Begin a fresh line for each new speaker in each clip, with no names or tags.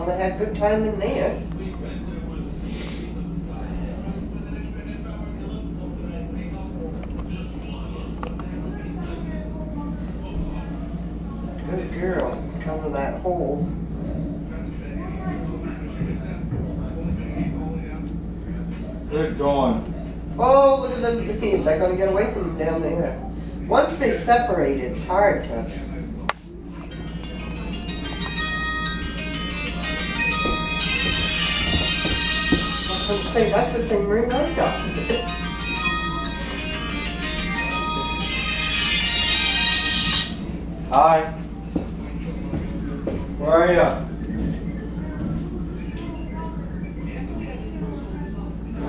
Well, I had good time in there. Good girl, come to that hole.
Good going.
Oh, look at them. They're going to get away from them down there. Once they separate, it's hard to... Say, that's the same ring I got.
Hi. Where are you?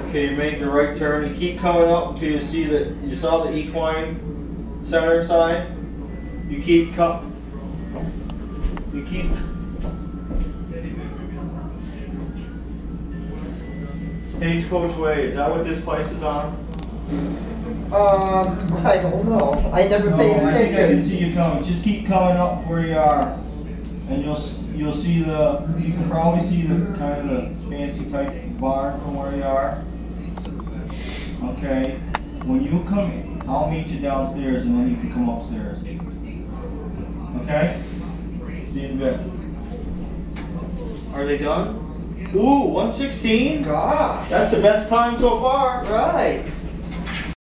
Okay, you make the right turn. You keep coming up until you see that you saw the equine center side. You keep Stagecoach Way. Is that what this place is on?
I don't know. I never paid attention.
I think I can see you coming. Just keep coming up where you are, and you'll see the. You can probably see the kind of the fancy type barn from where you are. Okay. When you come, I'll meet you downstairs, and then you can come upstairs. Okay. See you in a bit. Are they done? Ooh, 1:16.
God.
That's the best time so far.
Right.